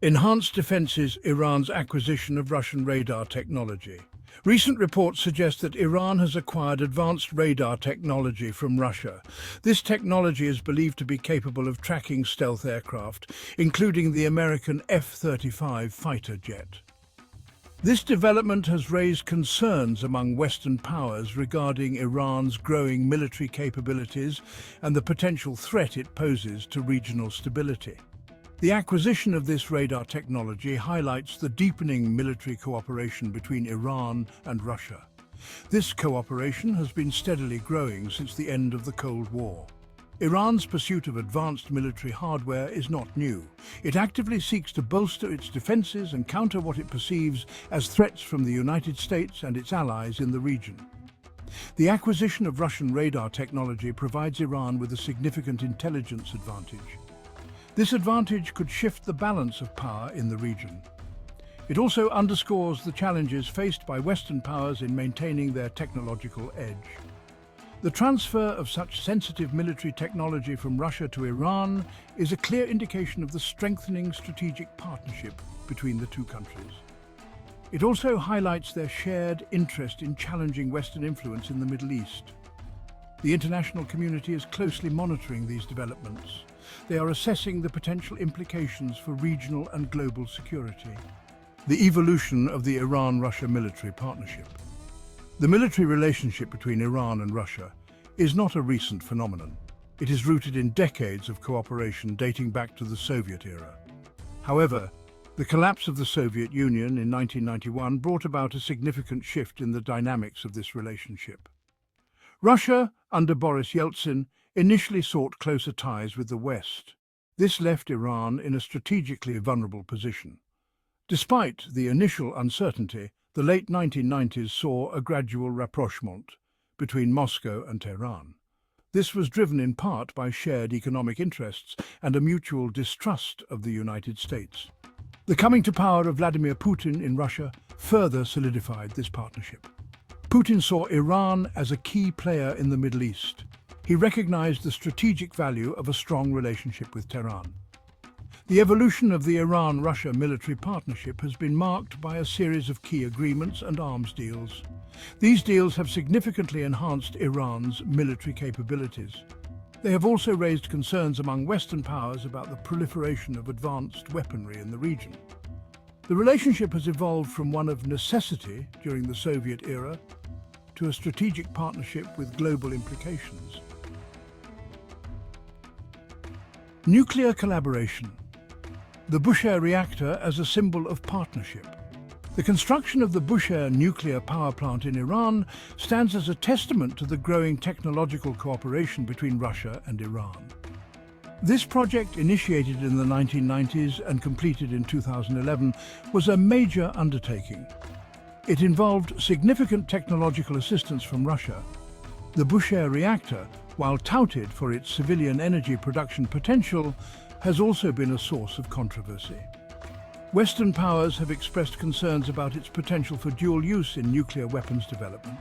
Enhanced defences Iran's acquisition of Russian radar technology. Recent reports suggest that Iran has acquired advanced radar technology from Russia. This technology is believed to be capable of tracking stealth aircraft, including the American F-35 fighter jet. This development has raised concerns among Western powers regarding Iran's growing military capabilities and the potential threat it poses to regional stability. The acquisition of this radar technology highlights the deepening military cooperation between Iran and Russia. This cooperation has been steadily growing since the end of the Cold War. Iran's pursuit of advanced military hardware is not new. It actively seeks to bolster its defenses and counter what it perceives as threats from the United States and its allies in the region. The acquisition of Russian radar technology provides Iran with a significant intelligence advantage. This advantage could shift the balance of power in the region. It also underscores the challenges faced by Western powers in maintaining their technological edge. The transfer of such sensitive military technology from Russia to Iran is a clear indication of the strengthening strategic partnership between the two countries. It also highlights their shared interest in challenging Western influence in the Middle East. The international community is closely monitoring these developments. They are assessing the potential implications for regional and global security. The evolution of the Iran-Russia military partnership. The military relationship between Iran and Russia is not a recent phenomenon. It is rooted in decades of cooperation dating back to the Soviet era. However, the collapse of the Soviet Union in 1991 brought about a significant shift in the dynamics of this relationship. Russia, under Boris Yeltsin, initially sought closer ties with the West. This left Iran in a strategically vulnerable position. Despite the initial uncertainty, the late 1990s saw a gradual rapprochement between Moscow and Tehran. This was driven in part by shared economic interests and a mutual distrust of the United States. The coming to power of Vladimir Putin in Russia further solidified this partnership. Putin saw Iran as a key player in the Middle East. He recognized the strategic value of a strong relationship with Tehran. The evolution of the Iran-Russia military partnership has been marked by a series of key agreements and arms deals. These deals have significantly enhanced Iran's military capabilities. They have also raised concerns among Western powers about the proliferation of advanced weaponry in the region. The relationship has evolved from one of necessity during the Soviet era to a strategic partnership with global implications. Nuclear collaboration. The Bushehr reactor as a symbol of partnership. The construction of the Bushehr nuclear power plant in Iran stands as a testament to the growing technological cooperation between Russia and Iran. This project, initiated in the 1990s and completed in 2011, was a major undertaking. It involved significant technological assistance from Russia. The Bushehr reactor, while touted for its civilian energy production potential, has also been a source of controversy. Western powers have expressed concerns about its potential for dual use in nuclear weapons development.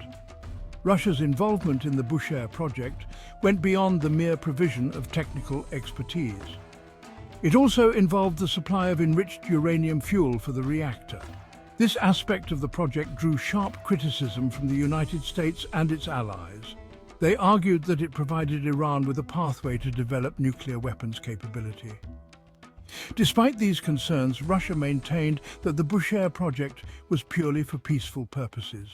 Russia's involvement in the Bushehr project went beyond the mere provision of technical expertise. It also involved the supply of enriched uranium fuel for the reactor. This aspect of the project drew sharp criticism from the United States and its allies. They argued that it provided Iran with a pathway to develop nuclear weapons capability. Despite these concerns, Russia maintained that the Bushehr project was purely for peaceful purposes.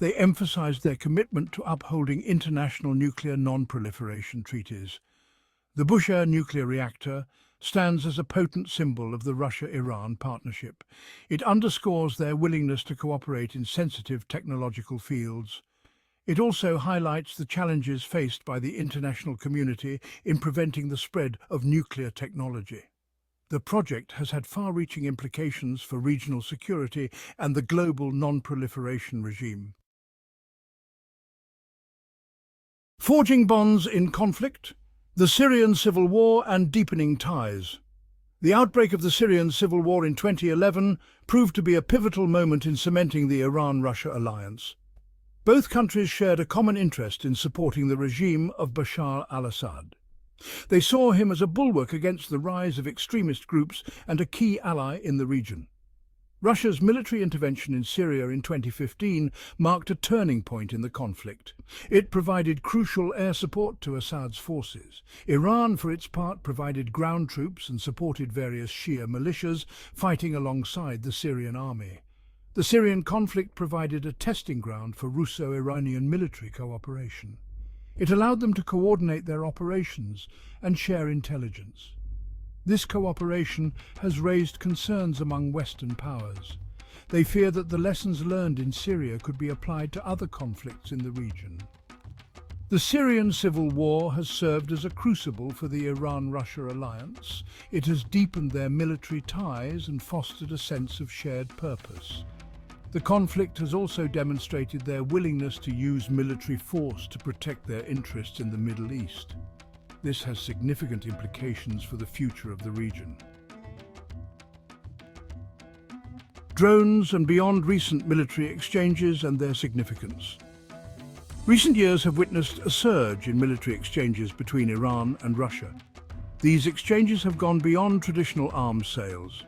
They emphasized their commitment to upholding international nuclear non-proliferation treaties. The Bushehr nuclear reactor stands as a potent symbol of the Russia-Iran partnership. It underscores their willingness to cooperate in sensitive technological fields. It also highlights the challenges faced by the international community in preventing the spread of nuclear technology. The project has had far-reaching implications for regional security and the global non-proliferation regime. Forging bonds in conflict, the Syrian Civil War and deepening ties. The outbreak of the Syrian Civil War in 2011 proved to be a pivotal moment in cementing the Iran-Russia alliance. Both countries shared a common interest in supporting the regime of Bashar al-Assad. They saw him as a bulwark against the rise of extremist groups and a key ally in the region. Russia's military intervention in Syria in 2015 marked a turning point in the conflict. It provided crucial air support to Assad's forces. Iran, for its part, provided ground troops and supported various Shia militias fighting alongside the Syrian army. The Syrian conflict provided a testing ground for Russo-Iranian military cooperation. It allowed them to coordinate their operations and share intelligence. This cooperation has raised concerns among Western powers. They fear that the lessons learned in Syria could be applied to other conflicts in the region. The Syrian Civil War has served as a crucible for the Iran-Russia alliance. It has deepened their military ties and fostered a sense of shared purpose. The conflict has also demonstrated their willingness to use military force to protect their interests in the Middle East. This has significant implications for the future of the region. Drones and beyond recent military exchanges and their significance. Recent years have witnessed a surge in military exchanges between Iran and Russia. These exchanges have gone beyond traditional arms sales.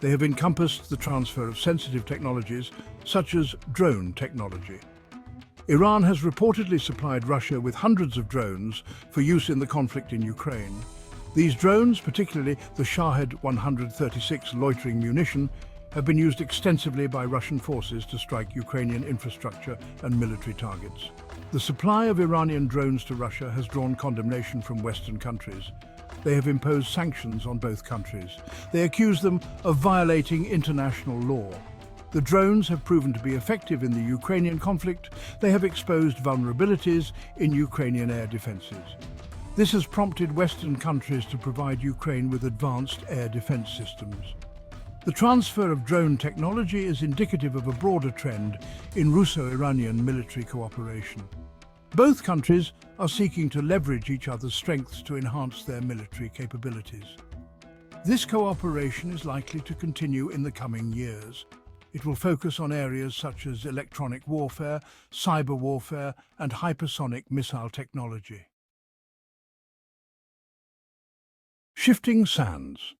They have encompassed the transfer of sensitive technologies, such as drone technology. Iran has reportedly supplied Russia with hundreds of drones for use in the conflict in Ukraine. These drones, particularly the Shahed 136 loitering munition, have been used extensively by Russian forces to strike Ukrainian infrastructure and military targets. The supply of Iranian drones to Russia has drawn condemnation from Western countries. They have imposed sanctions on both countries. They accuse them of violating international law. The drones have proven to be effective in the Ukrainian conflict. They have exposed vulnerabilities in Ukrainian air defenses. This has prompted Western countries to provide Ukraine with advanced air defense systems. The transfer of drone technology is indicative of a broader trend in Russo-Iranian military cooperation. Both countries are seeking to leverage each other's strengths to enhance their military capabilities. This cooperation is likely to continue in the coming years. It will focus on areas such as electronic warfare, cyber warfare, and hypersonic missile technology. Shifting sands.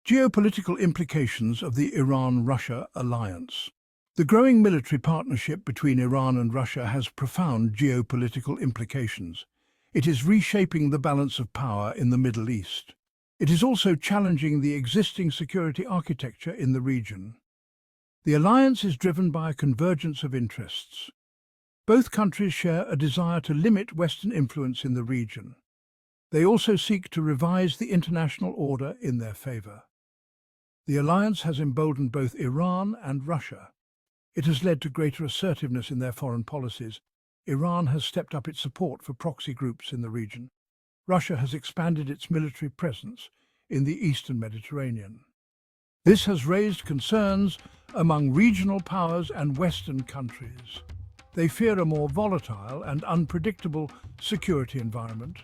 Geopolitical implications of the Iran-Russia alliance. The growing military partnership between Iran and Russia has profound geopolitical implications. It is reshaping the balance of power in the Middle East. It is also challenging the existing security architecture in the region. The alliance is driven by a convergence of interests. Both countries share a desire to limit Western influence in the region. They also seek to revise the international order in their favor. The alliance has emboldened both Iran and Russia. It has led to greater assertiveness in their foreign policies. Iran has stepped up its support for proxy groups in the region. Russia has expanded its military presence in the Eastern Mediterranean. This has raised concerns among regional powers and Western countries. They fear a more volatile and unpredictable security environment.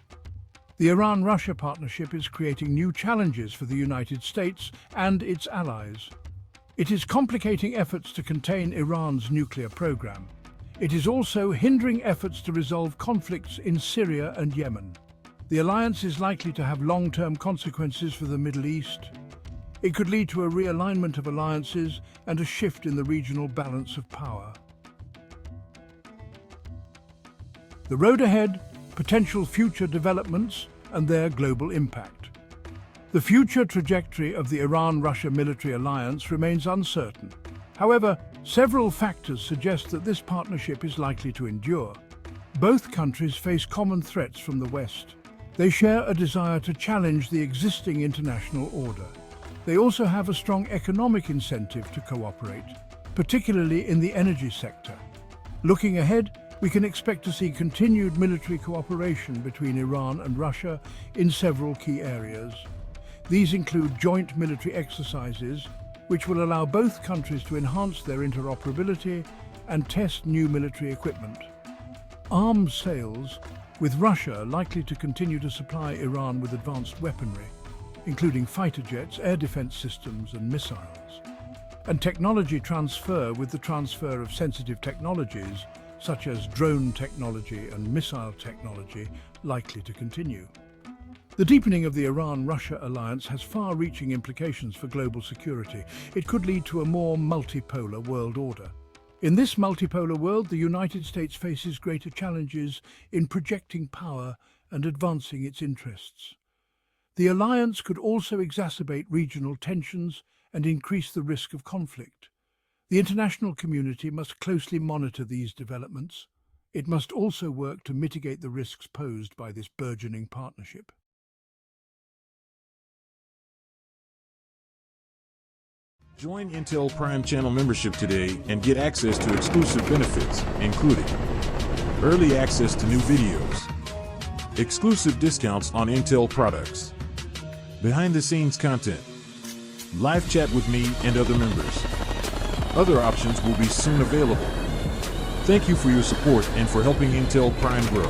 The Iran-Russia partnership is creating new challenges for the United States and its allies. It is complicating efforts to contain Iran's nuclear program. It is also hindering efforts to resolve conflicts in Syria and Yemen. The alliance is likely to have long-term consequences for the Middle East. It could lead to a realignment of alliances and a shift in the regional balance of power. The road ahead, potential future developments, and their global impact. The future trajectory of the Iran-Russia military alliance remains uncertain. However, several factors suggest that this partnership is likely to endure. Both countries face common threats from the West. They share a desire to challenge the existing international order. They also have a strong economic incentive to cooperate, particularly in the energy sector. Looking ahead, we can expect to see continued military cooperation between Iran and Russia in several key areas. These include joint military exercises, which will allow both countries to enhance their interoperability and test new military equipment. Arms sales, with Russia likely to continue to supply Iran with advanced weaponry, including fighter jets, air defense systems, and missiles. And technology transfer, with the transfer of sensitive technologies, such as drone technology and missile technology, likely to continue. The deepening of the Iran-Russia alliance has far-reaching implications for global security. It could lead to a more multipolar world order. In this multipolar world, the United States faces greater challenges in projecting power and advancing its interests. The alliance could also exacerbate regional tensions and increase the risk of conflict. The international community must closely monitor these developments. It must also work to mitigate the risks posed by this burgeoning partnership. Join Intel Prime channel membership today and get access to exclusive benefits, including early access to new videos, exclusive discounts on Intel products, behind-the-scenes content, live chat with me and other members. Other options will be soon available. Thank you for your support and for helping Intel Prime grow.